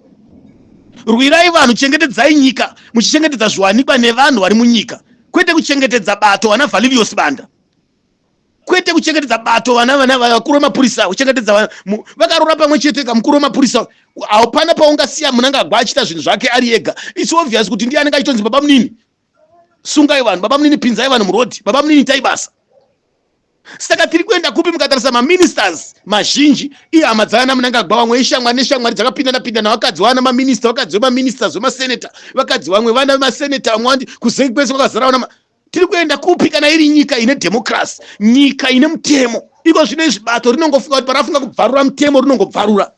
Speaker 1: Rwirai vanhu, chengetedzai nyika, muchichengetedza zviwanikwa nevanhu vari munyika. Kwete kuchengetedza bato vana Valerius Banda. Kwete kuchengetedza bato vana vakuru vemapurisa, kuchengetedza vakarora pamwe chete kamukuru wemapurisa. Hapana paungasiya Mnangagwa achita zvinhu zvake ari ega. It's obvious kuti ndiye anenge achitonzi baba Munini. Sungai vanhu, baba Munini pinzai vanhu murodhi, baba Munini itai basa. Saka tiri kuenda kupi mukatarisa maministers mazhinji ihama dzana Mnangagwa, vamwe ishamwari neshamwari dzakapindana vakadzi vana maminista, vakadzi vemaministers vemaseneta, vakadzi vamwe vana vemaseneta, vamwe vandi kuzengi kwese kwakazara vana. Tiri kuenda kupi kana iri nyika ine democracy, nyika ine mutemo. Iko zvino izvi bato rinongofunga kuti parafunga kubvarura mutemo rinongobvarura.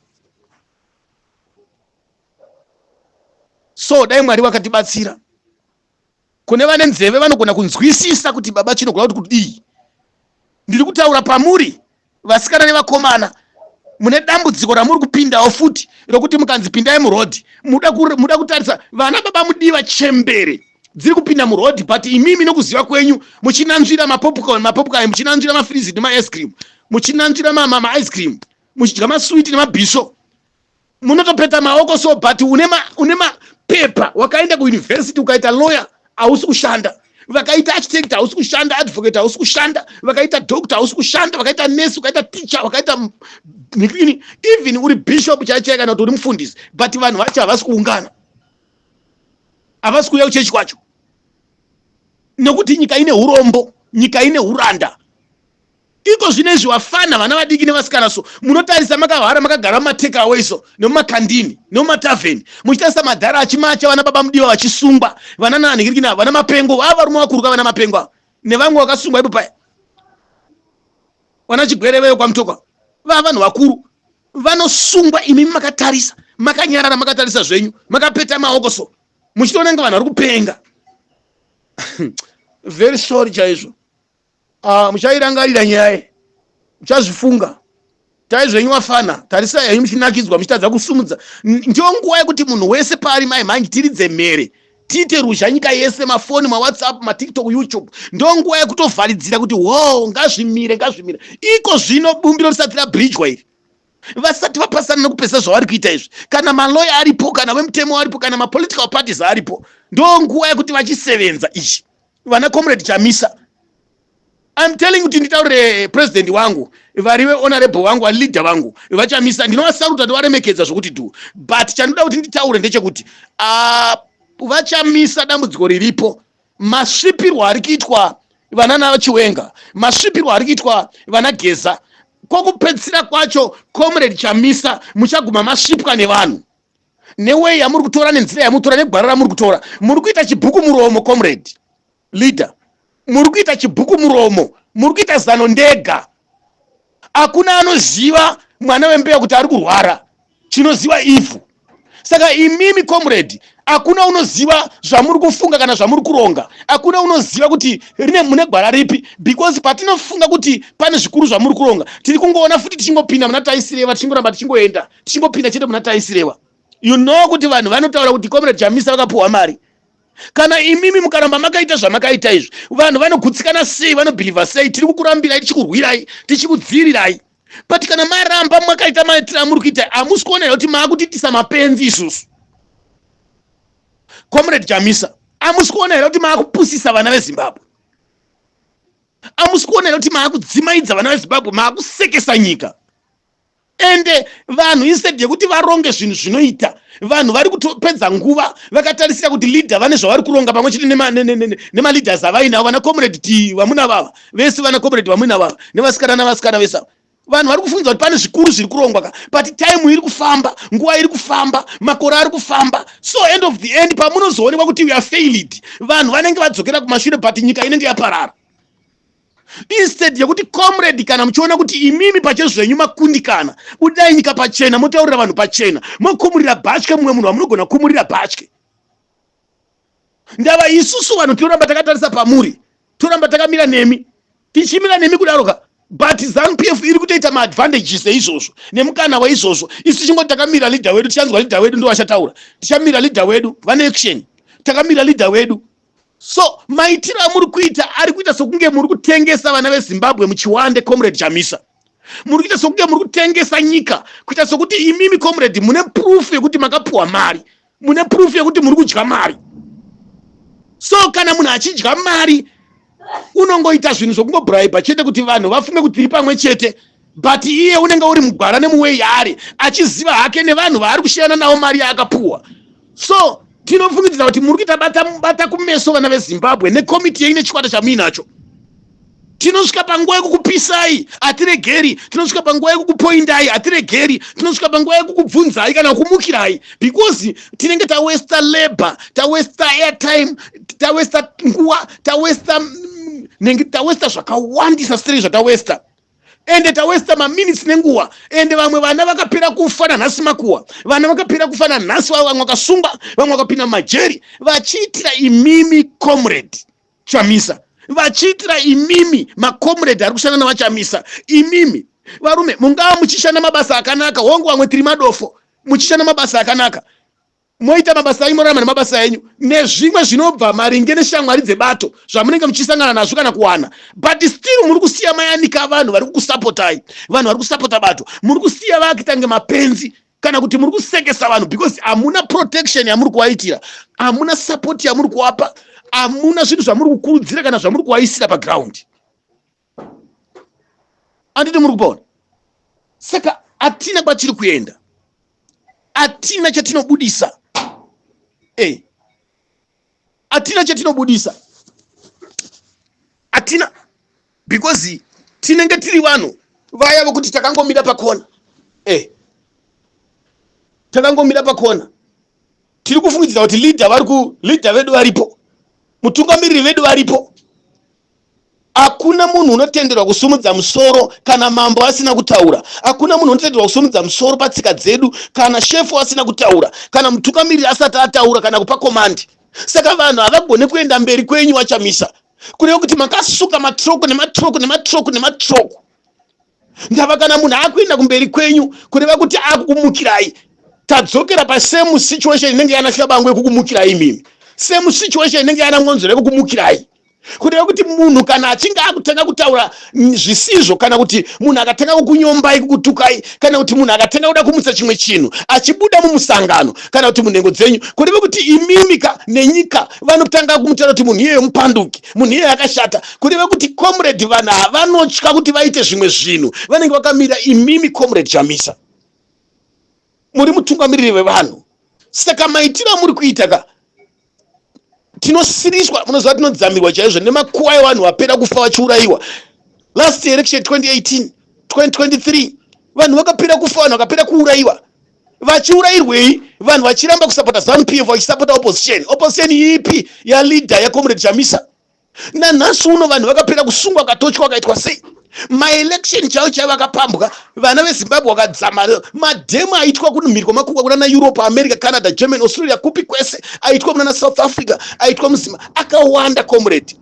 Speaker 1: So dai Mwari wakatibatsira. Kune vane nzeve vanogona kunzwisisa kuti baba chinogona kuti kudii. Ndiri kutaura pamuri vasikana nevakomana, mune dambudziko ramuri kupindawo futi rokuti mukanzi pindai murodhi, muda kutarisa vana baba mudiva chembere dziri kupinda murodhi, but imimi nokuziva kwenyu muchinanzvira mapopcorn, muchinanzvira mafrizi nema-ice cream, muchinanzvira ma-ice cream, muchidya maswiti nemabhisho, munotopeta maoko. So but une mapepa, wakaenda kuuniversity ukaita lawyer hausi kushanda, vakaita architect hausi kushanda, advocate hausi kushanda, vakaita doctor hausi kushanda, vakaita nurse, vakaita teacher, vakaita even uri bishop chaichai kana kuti uri mufundisi, but vanhu vacho havasi kuungana, havasi kuuya kuchechi kwacho, nekuti nyika ine urombo, nyika ine uranda. Iko zvinezvi wafana vana vadiki nevasikana, so munotarisa makahwara makagara mumatake so nemumakandini nemumatavheni, muchitarisa madhara achimacha vana baba mudiwa vachisungwa, vana nanhingirikina, vana mapengo, vava rumwe vakuruka vana mapengo nevamwe vakasungwa ipo paya, vana chigwereveyo kwamutokwa, vava vanhu vakuru vanosungwa. Imimi makatarisa, makanyarara, makatarisa zvenyu, makapeta maoko, so muchitoona nga vanhu vari kupenga. Very sorry chaizvo. Muchairangarira nyaya, muchazvifunga. Tai zvenyu wafana, tarisa henyu muchinakidzwa, muchitadza kusumudza. Ndiyo nguva yekuti munhu wese paari maimanji tiridze mhere, tiite ruzha nyika yese, mafoni, maWhatsApp, maTikTok, YouTube. Ndiyo nguva yekutovharidzira kuti ngazvimire. Iko zvino bumbiro risati rabridgwa iri, vasati vapasana nekupesa zvavari kuita izvi, kana maloya aripo, kana vemutemo aripo, kana mapolitical parties aripo, ndiyo nguva yekuti vachisevenza izvi. Vana Comrade Chamisa, I'm telling you, nditaurire president wangu, variwe honorable wangu, leader wangu, vaChamisa, ndinovasaruta ndivaremekedza zvokuti tu, but chandoda kuti nditaure ndechekuti vaChamisa dambudziko riripo, masvipirwo ari kuitwa vana naVachiwenga, masvipirwo ari kuitwa vana Geza, kwokupedzisira kwacho Comrade Chamisa muchaguma masvipwa nevanhu newei yamuri kutora, nenzira yamutora, negwara ramuri kutora. Muri kuita chibhuku muromo, comrade leader, muri kuita chibhuku muromo, muri kuita zano ndega. Hakuna anoziva mwana wembeya kuti ari kurwara, chinoziva ivhu. Saka imimi comrade, hakuna unoziva zvamuri kufunga kana zvamuri kuronga, hakuna unoziva kuti rine mune gwara ripi, because patinofunga kuti pane zvikuru zvamuri kuronga, tiri kungoona futi tichingopinda muna Taisireva, tichingoramba tichingoenda, tichingopinda chete muna Taisireva. You know kuti vanhu vanotaura kuti Comrade Chamisa vakapuwa mari. Kana imimi mukaramba makaita zvamakaita izvi, vanhu vanogutsikana sei, vanobhilivha sei, tiri kukurambirai, tichikurwirai, tichikudzirirai. But kana maramba makaita maitira muri kuita, hamusi kuona kuti maakutitisa mapenzi isusu. Comrade Chamisa, hamusi kuona kuti maakupusisa vana veZimbabwe. Hamusi kuona kuti maakudzimaidza vana veZimbabwe, maakusekesa nyika. Ende vanhu instead yekuti varonge zvinhu zvinoita, vanhu vari kutopedza nguva vakatarisira kuti leader vane zvavari kuronga pamwe chete nema leaders avaina, vana Comrade T vamuna vava vese, vana Comrade vamuna vava nevasikana navasikana vese. Vanhu vari kufunza kuti pane zvikuru zviri kurongwa, but time iri kufamba, nguva iri kufamba, makore ari kufamba. So end of the end pamunozoonekwa kuti we are failed, vanhu vanenge vadzokera kumashure, but nyika inenge yaparara. Instead yekuti comrade, kana muchiona kuti imimi pachezo zvenyu makundikana, budai nyika pachena, motaurira vanhu pachena, mokumurira bhatye, mumwe munhu wamunogona kumurira bhatye. Ndava isusu vanhu tinoramba takatarisa pamuri, tinoramba takamira nemi, tichimira nemi kudaroka, but ZANU-PF iri kutoita maadvantages eizvozvo nemukana waizvozvo. Isu chingoti takamira leader wedu, tichanzwa leader wedu ndo achataura, tichamira leader wedu, vane action, takamira leader wedu. So maitiro amuri kuita ari kuita sokunge muri kutengesa vana veZimbabwe muchiwande, Comrade Chamisa. muri kuita sokuti muri kutengesa nyika, kuita sokuti imimi comrade mune proof yekuti makapuwa mari, mune proof yekuti muri kudya mari. So kana munhu achidya mari unongoita zvinhu zvokungobribe chete kuti vanhu vafunge kuti tiri pamwe chete, but iye unenge uri mugwara nemuwei yaari achiziva hake nevanhu vaari kushiyana navo mari yaakapuwa. So tinofungidzira kuti muri kuita bata kumeso vana veZimbabwe nekomiti yeine chikwata chamuinacho. Tinosvika panguva yekukupisai hatiregeri, tinosvika panguva yekukupoindai hatiregeri, tinosvika panguva yekukubvunzai kana kumukirai, because tinenge tawesta labor, tawesta airtime, tawesta nguva, tawesta zvakawandisa straight zvatawesta. Ende tawesta maminutes nenguva, ende vamwe vana vakapera kufa nanhasi makuwa, vana vakapera kufa nanhasi, vamwe vakasunga, vamwe vakapinda majeri vachiitira imimi comrade Chamisa, vachiitira imimi macomrade ari kushanda navachamisa. Imimi varume mungava muchishanda mabasa akanaka, hongu vamwe tiri madofo muchishanda mabasa akanaka, moita mabasa enyu morarama nemabasa enyu nezvimwe zvinobva maringe neshamwari dzebato zvamunenge muchisangana nazvo kana kuwana, but still muri kusiya mayanika vanhu vari kukusapotai, vanhu vari kusapota bato, muri kusiya vakitange mapenzi kana kuti muri kusekesa vanhu because hamuna protection yamuri kuvaitira, hamuna support yamuri kuvapa, hamuna zvinhu zvamuri kukurudzira kana zvamuri kuvaisira paground. Anditi muri kupaona? Saka hatina kwatiri kuenda, hatina chatinobudisa, hatina chatinobudisa, hatina, because tinenge tiri vanhu vaya vokuti takangomira pakona, takangomira pakona. Tiri kufungidzira kuti leader vedu varipo, mutungamiriri vedu varipo. Hakuna munhu unotenderwa kusumudza musoro kana mambo asina kutaura, hakuna munhu unotenderwa kusumudza musoro patsika dzedu kana shefu asina kutaura, kana mutungamiriri asati ataura kana kupa komandi. Saka vanhu havagone kuenda mberi kwenyu vachamisa, kureva kuti makasuka matroko nematroko nematroko nematroko. Ndava kana munhu akuenda kumberi kwenyu kureva kuti akukumukirai, tadzokera pasame situation inenge yana Shabangu yekukumukirai mimi, same situation inenge yana Ngonzoro yekukumukirai. Kureva kuti munhu kana achinge akutanga kutaura zvisizvo, kana kuti munhu akatanga kukunyombai kukutukai, kana kuti munhu akatanga kuda kumutsa chimwe chinhu achibuda mumusangano kana kuti munhengo dzenyu, kureva kuti imimika nenyika vanotanga kumutaura kuti munhu iyeyo mupanduki, munhu iyeyo akashata, kureva kuti comrade vanhu havanotya kuti vaite zvimwe zvinhu, vanenge vakamira imimi comrade Chamisa, muri mutungamiriri vevanhu. Saka maitiro amuri kuita tinosiriswa, munoziva tinodzamirwa chaizvo nemakuwa evanhu vapera kufa vachiurayiwa. Last election 2018 2023 vanhu vakapera kufa, vanhu vakapera kuurayiwa. Vachiurayirwei? Vanhu vachiramba kusapota ZANU-PF vachisapota opposition ipi ya leader ya comrade Chamisa. Nanhasi uno vanhu vakapera kusungwa, vakatochwa, vakaitwa sei. Maelection chaiwo chaiwo akapambwa, vana veZimbabwe vakadzama, madhemu aitwa kunhumirwa makuru kuna Europe, America, Canada, Germany, Australia, kupi kwese aitwa kuna South Africa, aitwa musima akawanda comrade,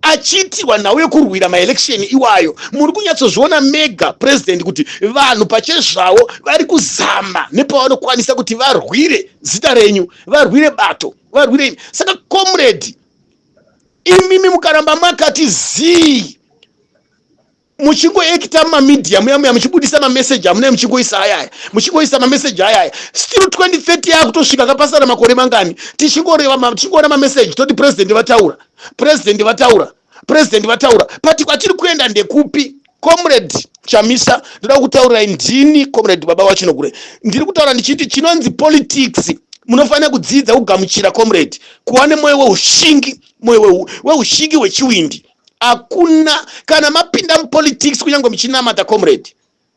Speaker 1: achiitirwa nhau yekurwira maelection iwayo. Muri kunyatsozviona mega president kuti vanhu pachezvavo vari kuzama nepavanokwanisa kuti varwire zita renyu, varwire bato, varwire. Saka comrade imimi mukaramba makati zii muchingoekita mumamedia muya muchibudisa mameseji amunee muchingoisa ayaya, muchingoisa mameseji ayaya, still 2030 yakutosvika kapasara makore mangani tichingoreva mameseji toti president vataura, president vataura, president vataura. Pati kwatiri kuenda ndekupi? Comrade Chamisa, ndoda kutaura ndini comrade baba wachinogure, ndiri kutaura ndichiti chinonzi politics munofanira kudzidza kugamuchira comrade, kuva nemwoyo weushingi, mwoyo weushingi wechiwindi. Hakuna kana mapinda mupolitics kunyange muchinamata comrade,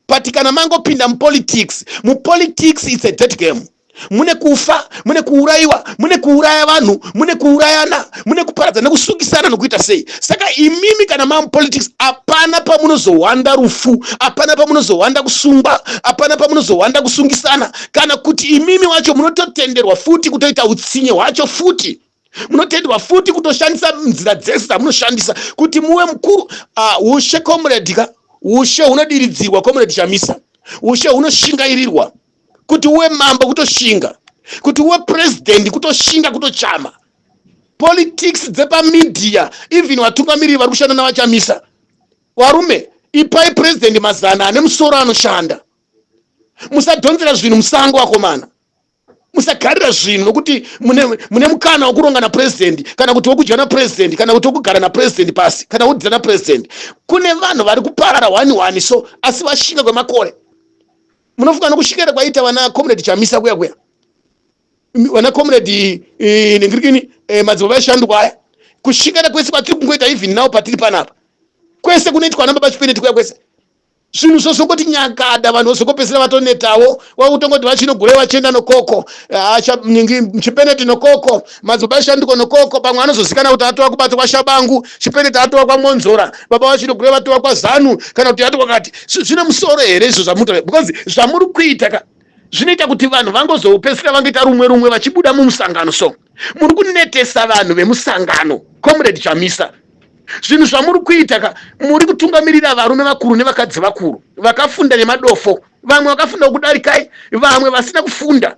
Speaker 1: but kana mangopinda mupolitics, mupolitics it's a dead game. Mune kufa, mune kuurayiwa, mune kuuraya vanhu, mune kuurayana, mune kuparadza nekusukisana nokuita sei. Saka imimi kana mamupolitics hapana pamunozowanda rufu, hapana pamunozowanda kusungwa, hapana pamunozowanda kusungisana, kana kuti imimi wacho munototenderwa futi kutoita utsinye hwacho futi. Munotenderwa futi kutoshandisa nzira dzese dzamunoshandisa kuti muwe mukuru. Ushe comrade ushe unodiridzirwa comrade Chamisa, ushe unoshingairirwa kuti uwe mambo kutoshinga, kuti uwe president kutoshinga, kutochama. Politics dzepa media, even watungamiriri vari kushanda navachamisa, varume ipai president mazana ane musoro anoshanda. Musadhonzera zvinhu musango akomana. Musagarira zvinhu nokuti mune mukana wokuronga na president kana kuti wokudya na president kana kuti wokugara na president pasi kana kudzira na president. Kune vanhu vari kuparara wani so asi vashinga kwemakore. Munofunga nokushikira kwaita vana comrade Chamisa kuya vana comrade nengirikini madzibaba eshandwa aya kushikira kwese kwatiri kungoita even now patiri panapa kwese kunoitwa na baba Chipineti kuya kwese zvinhu zvosongoti nyakada vanhu vosongopesera vatonetawo wakutongoti vachinogure vachenda nokoko Chipineti nokoko madzibaba eshandwa nokoko pamwe anozozikana kuti atova kubata kwa Shabangu Chipineti atova kwa Monzora baba vachinogure vatova kwa Zanu kana kuti atova kati zvine musoro here izvo zvamunoita because zvamuri kuita zvinoita kuti vanhu vangozopesera vangoita rumwe vachibuda mumusangano. So muri kunetesa vanhu vemusangano comrade Chamisa. Zvinhu zvamuri kuita muri kutungamirira varume vakuru nevakadzi vakuru vakafunda nemadofo vamwe vakafunda kudarikai vamwe vasina kufunda.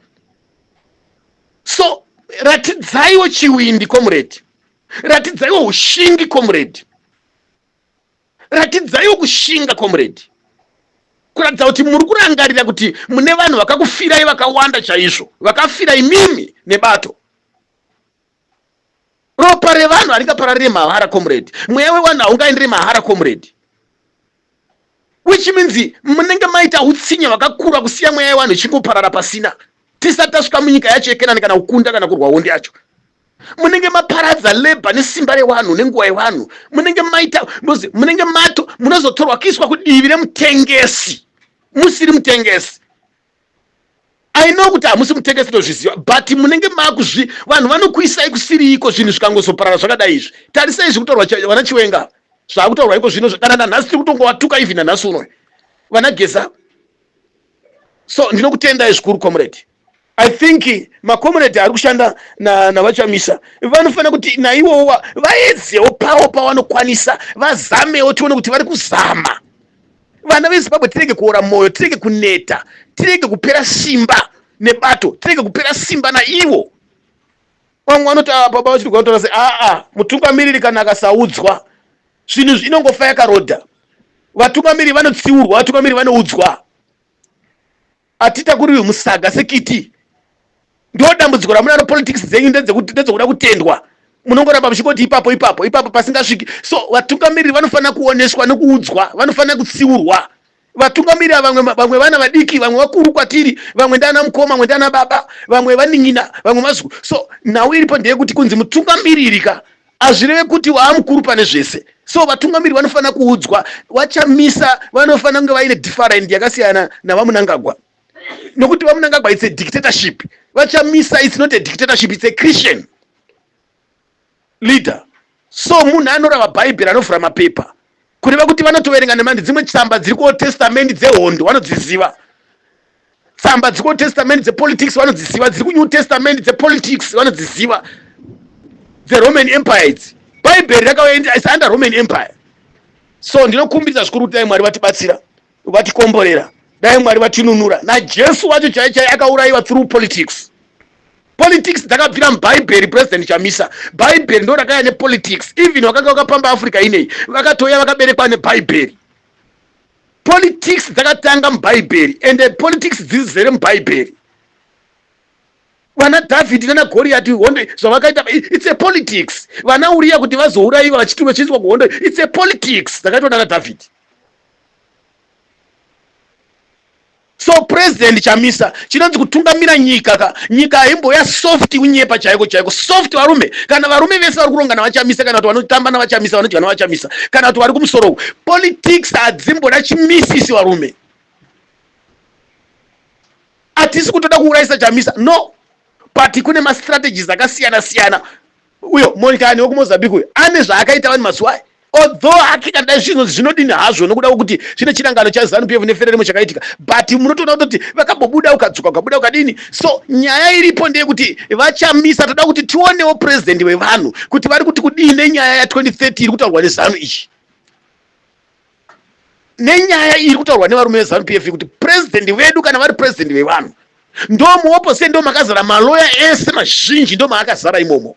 Speaker 1: So ratidzaiwo chiwindi comrade, ratidzaiwo ushingi comrade, ratidzaiwo kushinga comrade, kuratidza kuti muri kurangarira kuti mune vanhu vakakufirai vakawanda chaizvo vakafirai mimi nebato. Ropa revanhu harikapararire mahara comrade, mweya wevanhu haungaendere mahara comrade, which means munenge maita utsinya hwakakura kusiya mweya wevanhu ichingoparara pasina tisati tasvika munyika yacho yekenani kana kukunda kana kurwa hondi yacho. Munenge maparadza leba nesimba revanhu nenguva yevanhu, munenge maita munenge mato munozotorwa kuiswa kudivi remutengesi musiri mutengesi. I know kuti hamusi mutengesi tozviziva but munenge makuzvi vanhu vanokuisai kusiriko zvinhu zvikangozoparara zvakadai izvi. Tarisai zvikutorwa vana Chiwenga zvakutorwa iko zvino kana nanhasi tiri kutongowatuka even nanhasi uno vana Geza. So ndinokutendai zvikuru comrade. I think macomrade ari kushanda navachamisa vanofanira kuti naivowo vaedzewo pawo pavanokwanisa vazamewo tione kuti vari kuzama. Vana veZimbabwe tirege kuora moyo, tirege kuneta, tirege kupera simba nebato, tirege kupera simba naivo. Vamwe vanoti baba vachiri kuona sei mutungamiriri kana akasaudzwa zvinhu zvinongofa yakarodha. Vatungamiriri vanotsiurwa, vatungamiriri vanoudzwa. Atita kuri musaga sekiti. Ndo dambudziko ramunaro politics dzenyu ndedzekuda kutendwa. Munongoramba muchingoti ipapo pasingasviki. So vatungamiriri vanofanira kuoneswa nekuudzwa, vanofanira kutsiurwa. Vatungamiriri vamwe vana vadiki, vamwe vakuru kwatiri, vamwe ndana mukoma, vamwe ndana baba, vamwe vaning'ina, vamwe mazvu. So nhau iripo ndeyekuti kunzi mutungamiriri azvireve kuti waamukuru pane zvese. So vatungamiriri vanofanira kuudzwa. Vachamisa vanofanira kunge vaine different yakasiyana navamunangagwa. Nokuti vamunangagwa it's a dictatorship. Vachamisa it's not a dictatorship, it's a Christian leader. So munhu anorava bhaibheri anovhura mapepa kureva kuti vanotoverenga nemandi dzimwe tsamba dziri kuold testament dzehondo vanodziziva, tsamba dziri kuold testament dzepolitics vanodziziva, dziri kunew testament dzepolitics vanodziziva, dzeroman empire. Bhaibheri rakaenda is under Roman empire. So ndinokumbidza zvikuru kuti dai Mwari vatibatsira, vatikomborera, dai Mwari vatinunura. naJesu wacho chaiye akaurayiwa through politics. Politics dzakabvira mubhaibheri. President Chamisa bhaibheri ndo rakaya nepolitics. Even wakanga wakapamba Africa inei vakatoya vakaberekwa nebhaibheri. Politics dzakatanga mubhaibheri ende politics dzizere mubhaibheri. Vana David nana Goliath hondo zvavakaita it's a politics. Vana Uriya kuti vazourayiwa vachiiswa kuhondo it's a politics dzakaitwa nana David. So President Chamisa chinonzi kutungamira nyika nyika haimboya soft unyepa chaiko soft varume kana varume vese vari kuronga navachamisa kana kuti vanotamba navachamisa vanodya navachamisa kana kuti vari kumusoro. Politics hadzimboda chimisisi varume. Hatisi kutoda kuurayisa Chamisa no, but kune mastrategies akasiyana. Uyo Monica wokuMozambique uyo ane zvaakaita vanhu mazuva. Although akikada zvinhu zvinodini hazvo nokuda kwokuti zvine chirangano chaZANU-PF neFRELIMO chakaitika, but munotoona kuti vakambobuda ukadzuka ukabuda ukadini. So nyaya iripo ndeyekuti vachamisa toda kuti tionewo president wevanhu kuti vari kuti kudini nenyaya ya2030 iri kutaurwa neZANU ichi, nenyaya iri kutaurwa nevarume veZANU-PF kuti president vedu kana vari president vevanhu ndo muopose ndo makazara maloya ese mazhinji ndo maakazara imomo.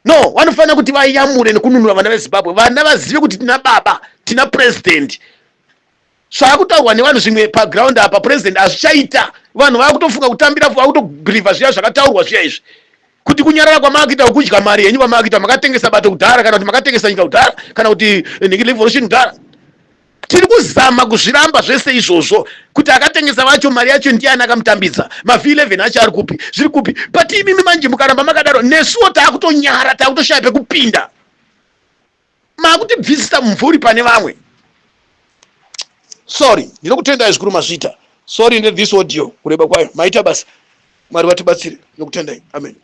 Speaker 1: No, vanofanira kuti vaiyamure nekununura vana vezimbabwe, vana vazive kuti tina baba, tina president. Zvakutaurwa nevanhu zvimwe paground apa president azvichaita. Vanhu vakutofunga kutambira, vakutobhirivha zviya zvakataurwa zviya izvi, kuti kunyarara kwamakaita kudya mari yenyu kwamakaita, makatengesa bato kudhara, kana kuti makatengesa nyika kudhara, kana kuti revolution kudhara. Tiri kuzama kuzviramba zvese izvozvo, kuti akatengesa vacho mari yacho ndiani akamutambidza, maV11 acho ari kupi, zviri kupi. But imimi manje mukaramba makadaro, nesuwo taakutonyara, taakutoshaya pekupinda, makutibvisisa mumvuri pane vamwe. Sorry, ndinokutendai zvikuru mazvita. Sorry, this audio kureba kwayo maita basa. Mwari vatibatsire. Ndinokutendai. Amen.